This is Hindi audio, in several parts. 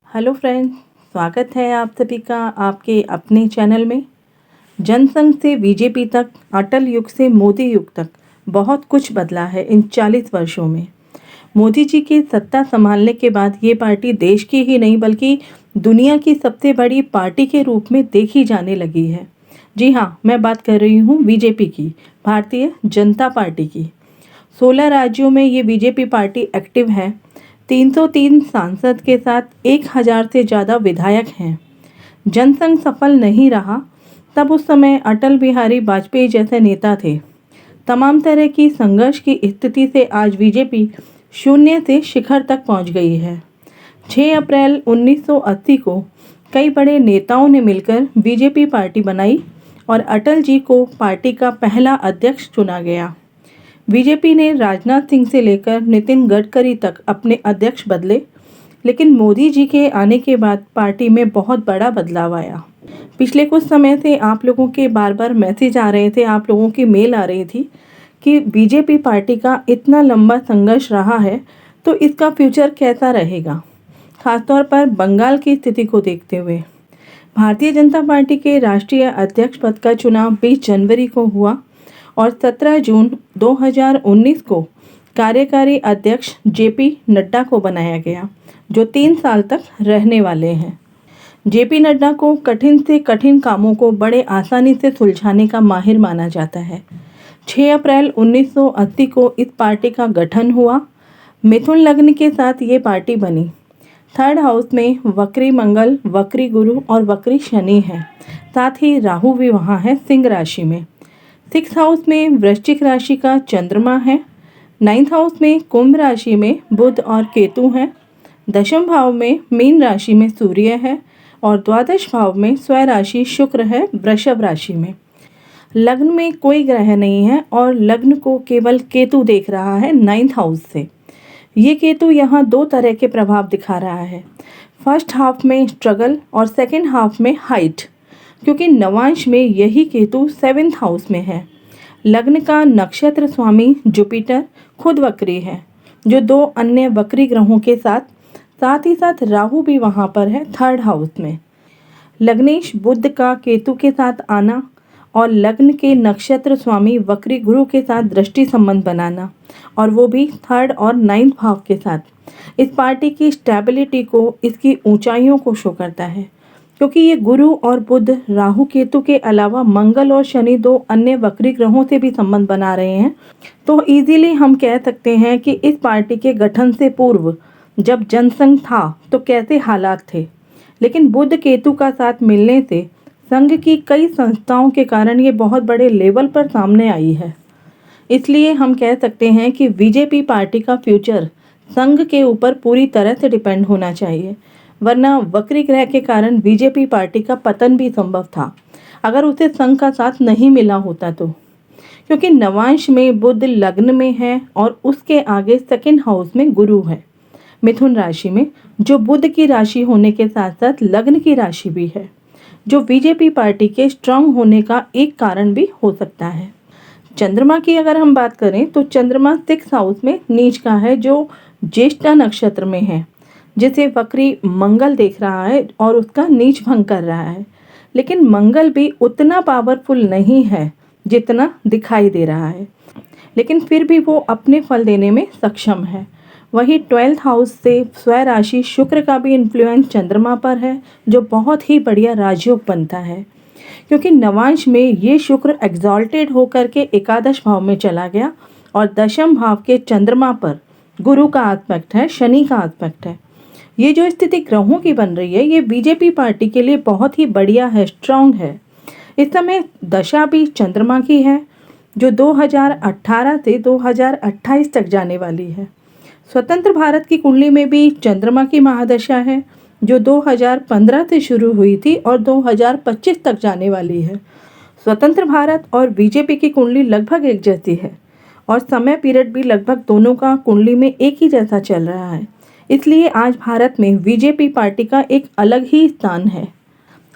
हेलो फ्रेंड्स, स्वागत है आप सभी का आपके अपने चैनल में। जनसंघ से बीजेपी तक, अटल युग से मोदी युग तक बहुत कुछ बदला है इन 40 वर्षों में। मोदी जी की सत्ता संभालने के बाद ये पार्टी देश की ही नहीं बल्कि दुनिया की सबसे बड़ी पार्टी के रूप में देखी जाने लगी है। जी हाँ, मैं बात कर रही हूँ बीजेपी की, भारतीय जनता पार्टी की। 16 राज्यों में ये बीजेपी पार्टी एक्टिव है। 303 सांसद के साथ 1000 से ज़्यादा विधायक हैं। जनसंघ सफल नहीं रहा तब उस समय अटल बिहारी वाजपेयी जैसे नेता थे। तमाम तरह की संघर्ष की स्थिति से आज बीजेपी शून्य से शिखर तक पहुंच गई है। 6 अप्रैल 1980 को कई बड़े नेताओं ने मिलकर बीजेपी पार्टी बनाई और अटल जी को पार्टी का पहला अध्यक्ष चुना गया। बीजेपी ने राजनाथ सिंह से लेकर नितिन गडकरी तक अपने अध्यक्ष बदले, लेकिन मोदी जी के आने के बाद पार्टी में बहुत बड़ा बदलाव आया। पिछले कुछ समय से आप लोगों के बार बार मैसेज आ रहे थे, आप लोगों की मेल आ रही थी कि बीजेपी पार्टी का इतना लंबा संघर्ष रहा है तो इसका फ्यूचर कैसा रहेगा, खासतौर पर बंगाल की स्थिति को देखते हुए। भारतीय जनता पार्टी के राष्ट्रीय अध्यक्ष पद का चुनाव 20 जनवरी को हुआ और 17 जून 2019 को कार्यकारी अध्यक्ष जेपी नड्डा को बनाया गया, जो 3 साल तक रहने वाले हैं। जेपी नड्डा को कठिन से कठिन कामों को बड़े आसानी से सुलझाने का माहिर माना जाता है। 6 अप्रैल 1980 को इस पार्टी का गठन हुआ। मिथुन लग्न के साथ ये पार्टी बनी। 3rd हाउस में वक्री मंगल, वक्री गुरु और वक्री शनि है। साथ ही राहु भी वहाँ है सिंह राशि में। 6th हाउस में वृश्चिक राशि का चंद्रमा है। 9th हाउस में कुंभ राशि में बुध और केतु हैं। 10th भाव में मीन राशि में सूर्य है और 12th भाव में स्वयं राशि शुक्र है वृषभ राशि में। लग्न में कोई ग्रह नहीं है और लग्न को केवल केतु देख रहा है 9th हाउस से। ये केतु यहाँ 2 तरह के प्रभाव दिखा रहा है। फर्स्ट हाफ में स्ट्रगल और सेकेंड हाफ में हाइट, क्योंकि नवांश में यही केतु 7th हाउस में है। लग्न का नक्षत्र स्वामी जुपिटर खुद वक्री है, जो 2 अन्य वक्री ग्रहों के साथ ही साथ राहु भी वहाँ पर है 3rd हाउस में। लग्नेश बुध का केतु के साथ आना और लग्न के नक्षत्र स्वामी वक्री गुरु के साथ दृष्टि संबंध बनाना, और वो भी 3rd और 9th भाव के साथ, इस पार्टी की स्टेबिलिटी को, इसकी ऊंचाइयों को शो करता है। क्योंकि ये गुरु और बुध राहु केतु के अलावा मंगल और शनि 2 अन्य वक्री ग्रहों से भी संबंध बना रहे हैं, तो इजीली हम कह सकते हैं कि इस पार्टी के गठन से पूर्व जब जनसंघ था तो कैसे हालात थे। लेकिन बुध केतु का साथ मिलने से संघ की कई संस्थाओं के कारण ये बहुत बड़े लेवल पर सामने आई है। इसलिए हम कह सकते हैं कि बीजेपी पार्टी का फ्यूचर संघ के ऊपर पूरी तरह से डिपेंड होना चाहिए, वरना वक्री ग्रह के कारण बीजेपी पार्टी का पतन भी संभव था अगर उसे संघ का साथ नहीं मिला होता तो। क्योंकि नवांश में बुध लग्न में है और उसके आगे 2nd हाउस में गुरु है मिथुन राशि में, जो बुध की राशि होने के साथ साथ लग्न की राशि भी है, जो बीजेपी पार्टी के स्ट्रांग होने का एक कारण भी हो सकता है। चंद्रमा की अगर हम बात करें तो चंद्रमा 6th हाउस में नीच का है, जो ज्येष्ठा नक्षत्र में है, जिसे वक्री मंगल देख रहा है और उसका नीच भंग कर रहा है। लेकिन मंगल भी उतना पावरफुल नहीं है जितना दिखाई दे रहा है, लेकिन फिर भी वो अपने फल देने में सक्षम है। वही 12th हाउस से स्वयं राशि शुक्र का भी इन्फ्लुएंस चंद्रमा पर है, जो बहुत ही बढ़िया राजयोग बनता है। क्योंकि नवांश में ये शुक्र एग्जॉल्टेड होकर के एकादश भाव में चला गया और 10th भाव के चंद्रमा पर गुरु का आस्पेक्ट है, शनि का आस्पेक्ट है। ये जो स्थिति ग्रहों की बन रही है, ये बीजेपी पार्टी के लिए बहुत ही बढ़िया है, स्ट्रांग है। इस समय दशा भी चंद्रमा की है, जो 2018 से 2028 तक जाने वाली है। स्वतंत्र भारत की कुंडली में भी चंद्रमा की महादशा है, जो 2015 से शुरू हुई थी और 2025 तक जाने वाली है। स्वतंत्र भारत और बीजेपी की कुंडली लगभग एक जैसी है और समय पीरियड भी लगभग दोनों का कुंडली में एक ही जैसा चल रहा है। इसलिए आज भारत में बीजेपी पार्टी का एक अलग ही स्थान है।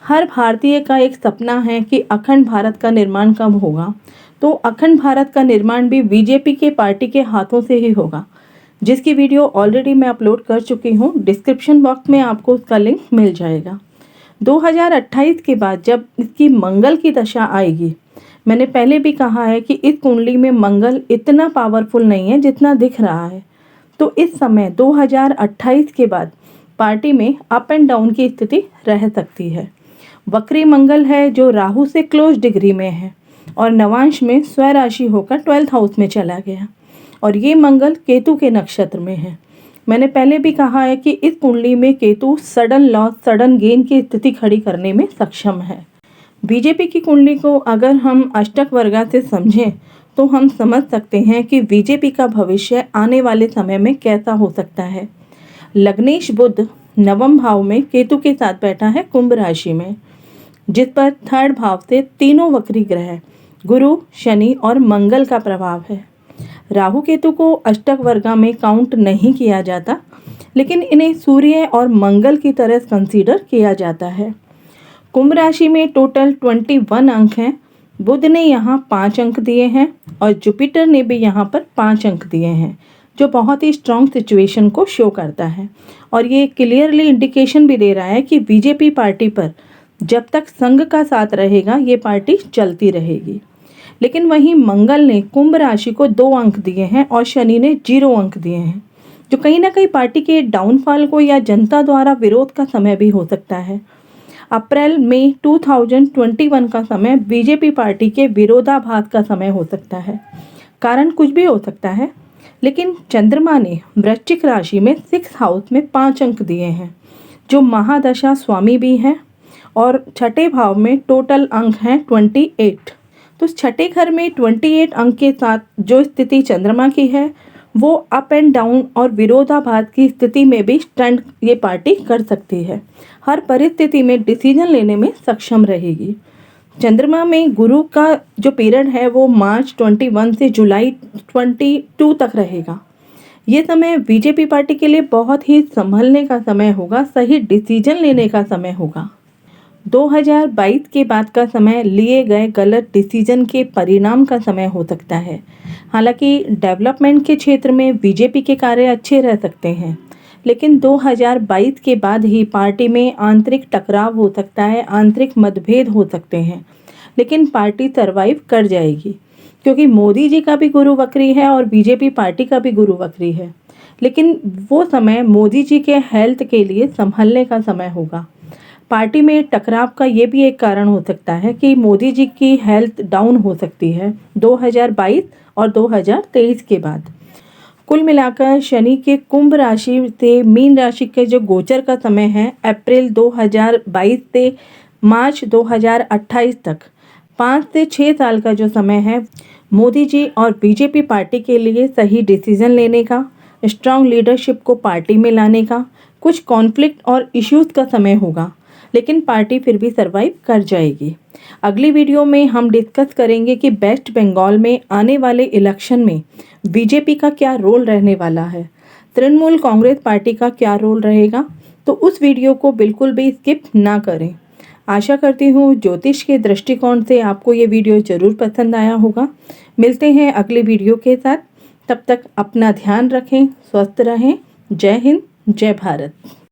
हर भारतीय का एक सपना है कि अखंड भारत का निर्माण कब होगा, तो अखंड भारत का निर्माण भी बीजेपी के पार्टी के हाथों से ही होगा। जिसकी वीडियो ऑलरेडी मैं अपलोड कर चुकी हूँ। डिस्क्रिप्शन बॉक्स में आपको उसका लिंक मिल जाएगा। 2028 के बाद जब इसकी मंगल की दशा आएगी, मैंने पहले भी कहा है कि इस कुंडली में मंगल इतना पावरफुल नहीं है जितना दिख रहा है। तो इस समय 2028 के बाद पार्टी में अप एंड डाउन की स्थिति रह सकती है। वक्री मंगल है जो राहु से क्लोज डिग्री में है और नवांश में स्वराशि होकर 12th हाउस में चला गया और ये मंगल केतु के नक्षत्र में है। मैंने पहले भी कहा है कि इस कुंडली में Ketu sudden loss, sudden gain की स्थिति खड़ी करने में सक्षम है। बीजेपी की कुंडली को अगर हम अष्टक वर्गा से समझें तो हम समझ सकते हैं कि बीजेपी का भविष्य आने वाले समय में कैसा हो सकता है। लग्नेश बुध नवम भाव में केतु के साथ बैठा है कुंभ राशि में, जिस पर 3rd भाव से तीनों वक्री ग्रह गुरु, शनि और मंगल का प्रभाव है। राहु केतु को अष्टक वर्गा में काउंट नहीं किया जाता, लेकिन इन्हें सूर्य और मंगल की तरह कंसीडर किया जाता है। कुंभ राशि में टोटल 21 अंक हैं। बुध ने यहाँ 5 अंक दिए हैं और जुपिटर ने भी यहाँ पर 5 अंक दिए हैं, जो बहुत ही स्ट्रॉन्ग सिचुएशन को शो करता है और ये क्लियरली इंडिकेशन भी दे रहा है कि बीजेपी पार्टी पर जब तक संघ का साथ रहेगा ये पार्टी चलती रहेगी। लेकिन वहीं मंगल ने कुंभ राशि को 2 अंक दिए हैं और शनि ने 0 अंक दिए हैं, जो कहीं ना कहीं पार्टी के डाउनफॉल को या जनता द्वारा विरोध का समय भी हो सकता है। अप्रैल मई 2021 का समय बीजेपी पार्टी के विरोधाभास का समय हो सकता है। कारण कुछ भी हो सकता है, लेकिन चंद्रमा ने वृश्चिक राशि में 6th हाउस में 5 अंक दिए हैं, जो महादशा स्वामी भी हैं और छठे भाव में टोटल अंक हैं 28। तो छठे घर में 28 अंक के साथ जो स्थिति चंद्रमा की है वो अप एंड डाउन और विरोधाभास की स्थिति में भी स्टैंड ये पार्टी कर सकती है। हर परिस्थिति में डिसीजन लेने में सक्षम रहेगी। चंद्रमा में गुरु का जो पीरियड है वो मार्च 21 से जुलाई 22 तक रहेगा। ये समय बीजेपी पार्टी के लिए बहुत ही संभलने का समय होगा, सही डिसीजन लेने का समय होगा। 2022 के बाद का समय लिए गए गलत डिसीजन के परिणाम का समय हो सकता है। हालांकि डेवलपमेंट के क्षेत्र में बीजेपी के कार्य अच्छे रह सकते हैं, लेकिन 2022 के बाद ही पार्टी में आंतरिक टकराव हो सकता है, आंतरिक मतभेद हो सकते हैं, लेकिन पार्टी सरवाइव कर जाएगी क्योंकि मोदी जी का भी गुरु वक्री है और बीजेपी पार्टी का भी गुरु वक्री है। लेकिन वो समय मोदी जी के हेल्थ के लिए संभलने का समय होगा। पार्टी में टकराव का ये भी एक कारण हो सकता है कि मोदी जी की हेल्थ डाउन हो सकती है 2022 और 2023 के बाद। कुल मिलाकर शनि के कुंभ राशि से मीन राशि के जो गोचर का समय है अप्रैल 2022 से मार्च 2028 तक 5 से 6 साल का जो समय है मोदी जी और बीजेपी पार्टी के लिए सही डिसीजन लेने का, स्ट्रांग लीडरशिप को पार्टी में लाने का, कुछ कॉन्फ्लिक्ट और इश्यूज का समय होगा, लेकिन पार्टी फिर भी सरवाइव कर जाएगी। अगली वीडियो में हम डिस्कस करेंगे कि वेस्ट बंगाल में आने वाले इलेक्शन में बीजेपी का क्या रोल रहने वाला है, तृणमूल कांग्रेस पार्टी का क्या रोल रहेगा। तो उस वीडियो को बिल्कुल भी स्किप ना करें। आशा करती हूँ ज्योतिष के दृष्टिकोण से आपको ये वीडियो ज़रूर पसंद आया होगा। मिलते हैं अगले वीडियो के साथ, तब तक अपना ध्यान रखें, स्वस्थ रहें। जय हिंद, जय भारत।